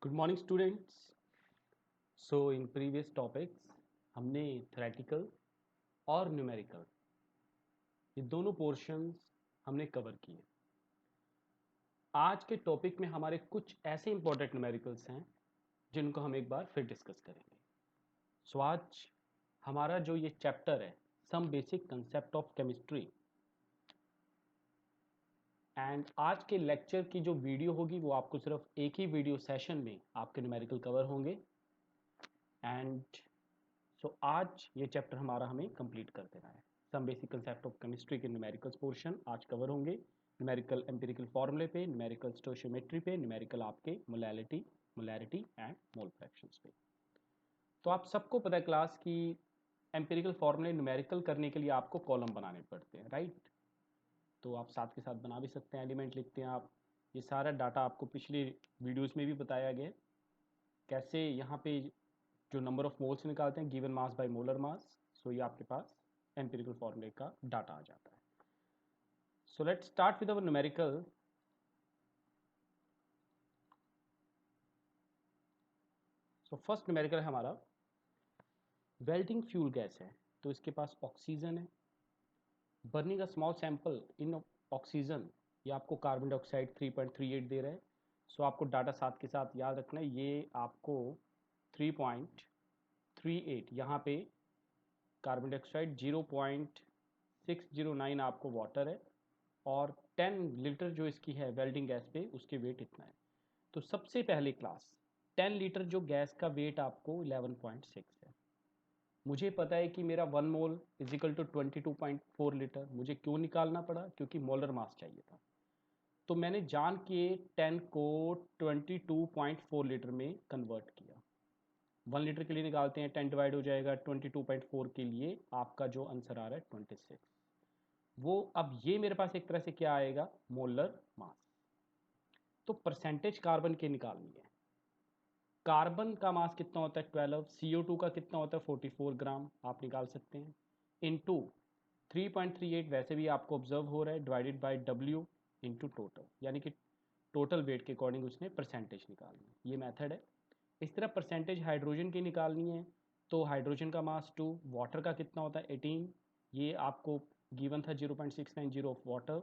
Good morning students. So in previous topics हमने theoretical और numerical ये दोनों पोर्शंस हमने कवर किए। आज के टॉपिक में हमारे कुछ ऐसे इंपॉर्टेंट न्यूमेरिकल्स हैं जिनको हम एक बार फिर डिस्कस करेंगे। सो आज हमारा जो ये चैप्टर है some basic concept of chemistry, and आज के लेक्चर की जो वीडियो होगी वो आपको सिर्फ एक ही वीडियो सेशन में आपके न्यूमेरिकल कवर होंगे। एंड आज ये चैप्टर हमारा हमें कंप्लीट कर देना है। Some basic concept of chemistry के न्यूमेरिकल्स पोर्शन आज कवर होंगे। न्यूमेरिकल एम्पिरिकल फॉर्मूले पे, न्यूमेरिकल स्टोशियोमेट्री पे, न्यूमेरिकल आपके मोलैरिटी एंड मोल फ्रैक्शंस पे। तो आप सबको पता है क्लास की एम्पिरिकल फॉर्मूले न्यूमेरिकल करने के लिए आपको कॉलम बनाने पड़ते हैं, राइट। तो आप साथ के साथ बना भी सकते हैं, एलिमेंट लिखते हैं आप। ये सारा डाटा आपको पिछली वीडियोस में भी बताया गया है, कैसे यहाँ पे जो नंबर ऑफ मोल्स निकालते हैं given mass by molar mass. So ये आपके पास एम्पिरिकल फॉर्मूले का डाटा आ जाता है। So let's start with our numerical. So first numerical है हमारा वेल्डिंग फ्यूल गैस है, तो इसके पास ऑक्सीजन है। Burning a small sample in oxygen, ये आपको कार्बन डाइऑक्साइड 3.38 दे रहा है। सो आपको डाटा साथ के साथ याद रखना है, ये आपको 3.38 यहाँ पे कार्बन डाइऑक्साइड, 0.609 आपको वाटर है, और 10 लीटर जो इसकी है वेल्डिंग गैस पे उसके वेट इतना है। तो सबसे पहले क्लास 10 लीटर जो गैस का वेट आपको 11.6 है। मुझे पता है कि मेरा 1 मोल इजिकल टू 22.4 लीटर। मुझे क्यों निकालना पड़ा? क्योंकि मोलर मास चाहिए था। तो मैंने जान के 10 को 22.4 लीटर में कन्वर्ट किया। 1 लीटर के लिए निकालते हैं, 10 डिवाइड हो जाएगा 22.4 के लिए, आपका जो आंसर आ रहा है 26। वो अब ये मेरे पास एक तरह से क्या आएगा, मोलर मास। तो परसेंटेज कार्बन की निकालनी है। कार्बन का मास कितना होता है 12, CO2 का कितना होता है 44 ग्राम, आप निकाल सकते हैं, इनटू 3.38 वैसे भी आपको ऑब्जर्व हो रहा है, divided by W into total, यानी कि टोटल वेट के अकॉर्डिंग उसने परसेंटेज निकालनी है। ये मेथड है। इस तरह परसेंटेज हाइड्रोजन की निकालनी है, तो हाइड्रोजन का मास 2, वाटर का कितना होता है 18, ये आपको गिवन था 0.690 of water,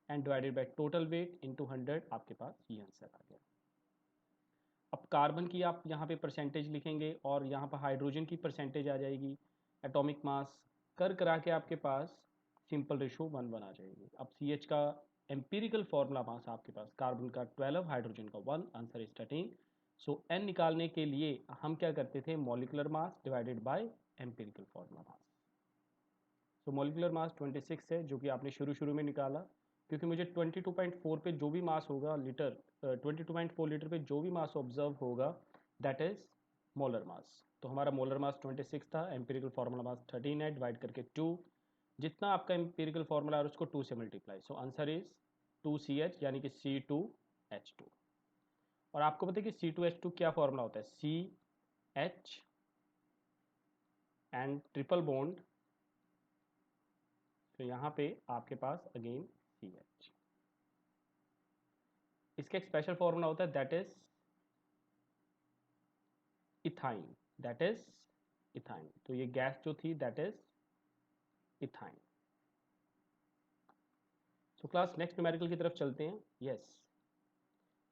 and divided by total weight into 100, आपके पास ये आंसर आ गया। अब कार्बन की आप यहाँ पे परसेंटेज लिखेंगे और यहाँ पर हाइड्रोजन की परसेंटेज आ जाएगी, एटॉमिक मास कर करा के आपके पास सिंपल रेशो 1:1 आ जाएगी। अब CH का एम्पिरिकल फॉर्मूला मास आपके पास, कार्बन का 12, हाइड्रोजन का 1, आंसर इज 13। सो n निकालने के लिए हम क्या करते थे, molecular mass divided by empirical formula mass. तो मॉलिकुलर मास 26 है, जो कि आपने शुरू शुरू में निकाला, क्योंकि मुझे 22.4 पे जो भी मास होगा लीटर, 22.4 लीटर पे जो भी मास ऑब्जर्व होगा दैट इज मोलर मास। तो हमारा मोलर मास 26 था, एम्पिरिकल फार्मूला मास 13 है, डिवाइड करके 2, जितना आपका एम्पिरिकल फार्मूला है उसको 2 से multiply, so answer is 2CH, यानी कि C2H2। और आपको पता है कि C2H2 क्या फॉर्मूला होता है, CH एंड ट्रिपल बॉन्ड, तो यहाँ पे आपके पास अगेन CH। इसका एक स्पेशल फॉर्मूला होता है that is ethyne, that is ethyne. तो ये गैस जो थी that is ethyne. So class next numerical की तरफ चलते हैं। यस,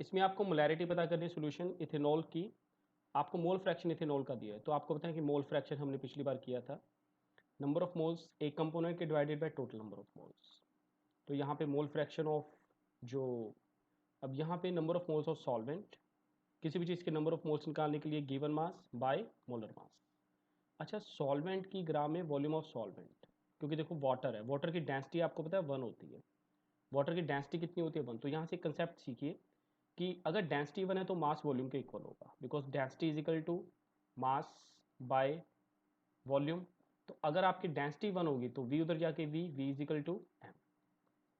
इसमें आपको मोलैरिटी पता करनी है सोल्यूशन इथेनॉल की। आपको मोल फ्रैक्शन इथेनॉल का दिया है, तो आपको पता है कि मोल फ्रैक्शन हमने पिछली बार किया था, नंबर ऑफ मोल्स एक कंपोनेंट के divided by total number of moles. तो यहाँ पे मोल फ्रैक्शन ऑफ जो, अब यहाँ पे number of moles of solvent, किसी भी चीज़ के नंबर ऑफ मोल्स निकालने के लिए गिवन मास बाय मोलर मास। अच्छा, सॉल्वेंट की ग्राम में वॉल्यूम ऑफ सॉल्वेंट, क्योंकि देखो वाटर है, वाटर की डेंसिटी आपको पता है 1 होती है, वाटर की डेंसिटी कितनी होती है 1। तो यहाँ से कंसेप्ट सीखिए कि अगर डेंसिटी 1 है तो मास वॉल्यूम के इक्वल होगा, because density is equal to mass by volume. तो अगर आपकी डेंसिटी 1 होगी तो V उधर जाके V is equal to M।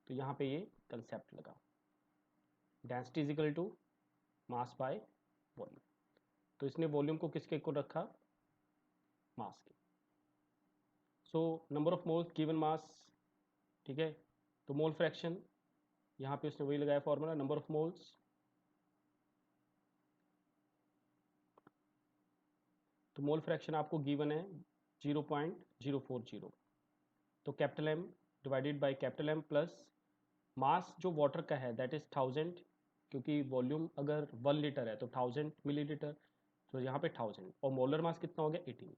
तो यहाँ पे ये कंसेप्ट लगा, density is equal to mass by volume. तो इसने वॉल्यूम को किसके इक्वल रखा, मास के। So number of moles given mass, ठीक है। तो मोल फ्रैक्शन यहाँ पे उसने वही लगाया फॉर्मूला, नंबर ऑफ मोल्स तो मोल फ्रैक्शन आपको गिवन है 0.040, तो capital M divided by capital M plus mass जो वाटर का है दैट इज़ 1000, क्योंकि वॉल्यूम अगर 1 लीटर है तो 1000 मिलीलीटर, तो यहाँ पे 1000, और मोलर मास कितना हो गया 18।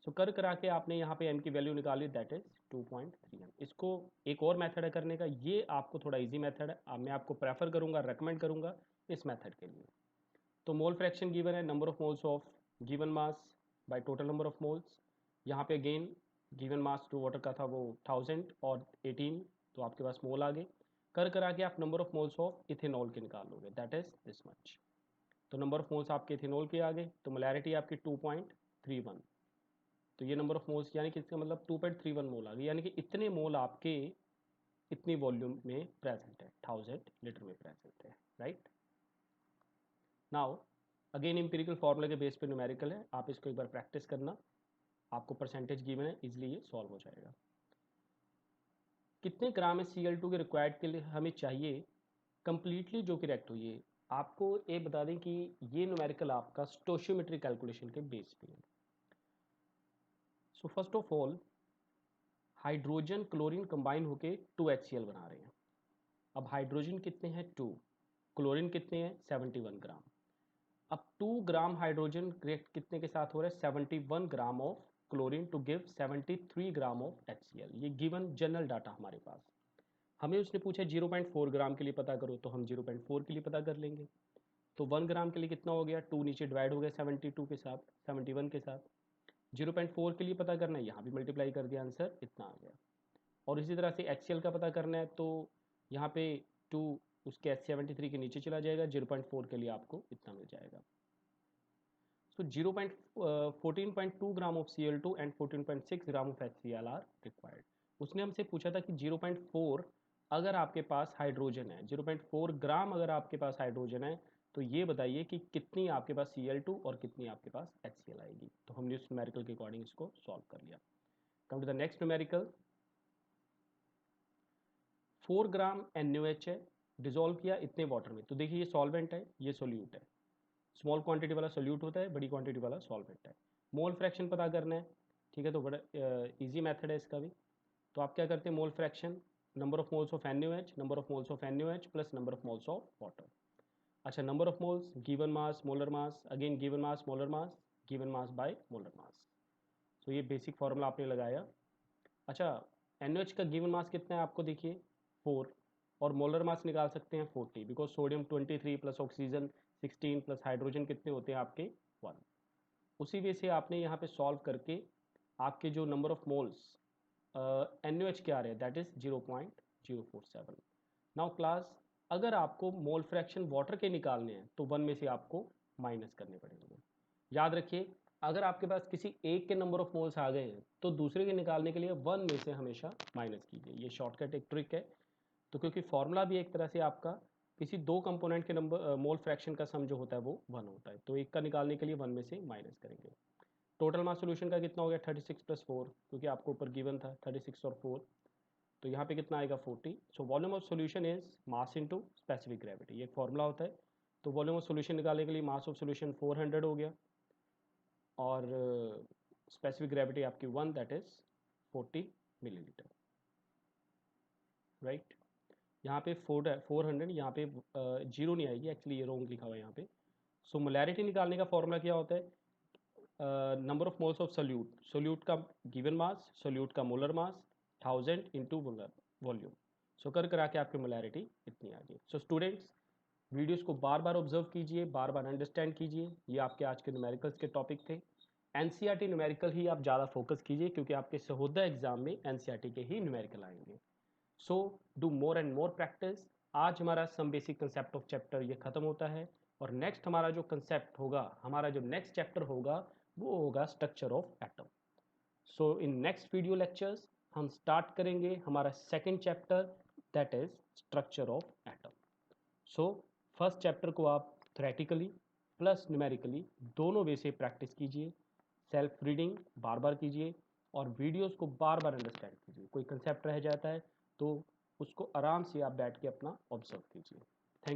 सो कर करा के आपने यहाँ पे m की वैल्यू निकाली दैट इज 2.3 m। इसको एक और मेथड है करने का, ये आपको थोड़ा इजी मेथड है, मैं आपको प्रेफर करूँगा, रेकमेंड करूँगा इस मेथड के लिए। तो मोल फ्रैक्शन गिवन है number of moles of given mass by total number of moles. यहाँ पे अगेन गिवन मास जो वाटर का था वो 1000 और 18, तो आपके पास मोल आ गए। कर करा के आप number of moles of ethanol के निकाल लोगे दैट इज दिस मच। तो नंबर ऑफ मोल्स आपके इथेनॉल के आ गए, तो मोलैरिटी आपकी 2.31, तो ये नंबर ऑफ मोल्स यानी कि इसका मतलब 2.31 मोल आ गए, यानी कि इतने मोल आपके इतनी वॉल्यूम में प्रेजेंट है, 1000 लीटर में प्रेजेंट है, right. Now again empirical formula के बेस पे न्यूमेरिकल है, आप इसको एक बार प्रैक्टिस करना, आपको परसेंटेज गिवन है, इजिली ये सॉल्व हो जाएगा। कितने ग्राम है Cl2 के रिक्वायर्ड के लिए हमें चाहिए, कंप्लीटली जो करेक्ट हुई है। आपको ये बता दें कि ये न्यूमेरिकल आपका स्टोशियोमेट्री कैलकुलेशन के बेस पे है। So first of all hydrogen chlorine combine होके 2HCl बना रहे हैं। अब हाइड्रोजन कितने हैं 2, क्लोरीन कितने हैं 71 ग्राम। अब 2 ग्राम हाइड्रोजन रिएक्ट कितने के साथ हो रहा है 71 gram of chlorine to give 73 gram of HCl। ये गिवन जनरल डाटा हमारे पास। हमें उसने पूछा 0.4 ग्राम के लिए पता करो, तो हम 0.4 के लिए पता कर लेंगे। तो 1 ग्राम के लिए कितना हो गया, 2 नीचे डिवाइड हो गया 72 के साथ, 71 के साथ। 0.4 के लिए पता करना है, यहाँ भी मल्टीप्लाई कर दिया, आंसर इतना आ गया। और इसी तरह से HCl का पता करना है, तो यहाँ पे 2 उसके H73 के नीचे चला जाएगा, 0.4 के लिए आपको इतना मिल जाएगा। So 14.2 gram of Cl2 and 14.6 gram of HCl are required. उसने हमसे पूछा था कि 0.4 अगर आपके पास हाइड्रोजन है, 0.4 ग्राम अगर आपके पास हाइड्रोजन है, तो ये बताइए कि कितनी आपके पास Cl2 और कितनी आपके पास HCl आएगी। तो हमने उस न्यूमेरिकल के अकॉर्डिंग इसको सॉल्व कर लिया। Come to the next numerical, 4 gram NaOH है, डिजोल्व किया इतने वाटर में, तो देखिए ये सॉल्वेंट है, ये सोल्यूट है। स्मॉल क्वांटिटी वाला सोल्यूट होता है, बड़ी क्वांटिटी वाला सॉल्वेंट है। मोल फ्रैक्शन पता करना है, ठीक है, तो बड़ा इजी मेथड है इसका भी। तो आप क्या करते हैं, mole fraction number of moles of NaOH, number of moles of NaOH plus number of moles of water. अच्छा, number of moles given mass molar mass, again given mass molar mass, given mass by molar mass. तो ये basic formula आपने लगाया। अच्छा, NaOH का given mass कितना है आपको देखिए 4, और मोलर मास निकाल सकते हैं 40, because sodium 23 plus oxygen 16 plus hydrogen कितने होते हैं आपके 1। उसी वे से आपने यहाँ पे सॉल्व करके आपके जो नंबर ऑफ मोल्स NaOH के आ रहे हैं दैट इज 0.047। नाउ क्लास, अगर आपको मोल फ्रैक्शन वाटर के निकालने हैं तो 1 में से आपको माइनस करने पड़ेंगे। याद रखिए, अगर आपके पास किसी एक के नंबर ऑफ मोल्स आ गए हैं तो दूसरे के निकालने के लिए 1 में से हमेशा माइनस कीजिए। ये शॉर्टकट एक ट्रिक है। तो क्योंकि फॉर्मूला भी एक तरह से आपका किसी दो कंपोनेंट के नंबर मोल फ्रैक्शन का सम जो होता है वो 1 होता है, तो एक का निकालने के लिए 1 में से माइनस करेंगे। टोटल मास सोल्यूशन का कितना हो गया 36 प्लस 4, क्योंकि आपको ऊपर गिवन था 36 और 4, तो यहाँ पे कितना आएगा 40। So volume of solution is mass into specific gravity, ये एक फॉर्मूला होता है। तो वॉल्यूम ऑफ सोल्यूशन निकालने के लिए मास ऑफ सोल्यूशन 400 हो गया, और स्पेसिफिक ग्रेविटी आपकी 1 दैट इज 40 मिलीलीटर, राइट। यहाँ पे 400, यहाँ पे जीरो नहीं आएगी, एक्चुअली ये रॉन्ग लिखा हुआ है यहाँ पे। सो मोलैरिटी निकालने का फॉर्मूला क्या होता है, number of moles of solute, solute का गिवन मास, सोल्यूट का मोलर मास 1000 इंटू वॉल्यूम। सो कर करा के आपकी मोलैरिटी इतनी आ गई। सो स्टूडेंट्स, वीडियोस को बार बार ऑब्जर्व कीजिए, बार बार अंडरस्टैंड कीजिए। ये आपके आज के न्यूमेरिकल्स के टॉपिक थे। NCERT न्यूमेरिकल ही आप ज़्यादा फोकस कीजिए, क्योंकि आपके सहोदय एग्जाम में NCERT के ही न्यूमेरिकल आएंगे। So do more and more practice. आज हमारा some basic concept of chapter ये खत्म होता है, और नेक्स्ट हमारा जो कंसेप्ट होगा, हमारा जो नेक्स्ट चैप्टर होगा वो होगा structure of atom. So in next video lectures हम स्टार्ट करेंगे हमारा second chapter that is structure of atom. So first chapter को आप थ्योरेटिकली प्लस न्यूमेरिकली दोनों वे से प्रैक्टिस कीजिए, सेल्फ रीडिंग बार बार कीजिए, और वीडियोस को बार बार अंडरस्टैंड कीजिए। कोई कंसेप्ट रह जाता है तो उसको आराम से आप बैठ के अपना ऑब्जर्व कीजिए।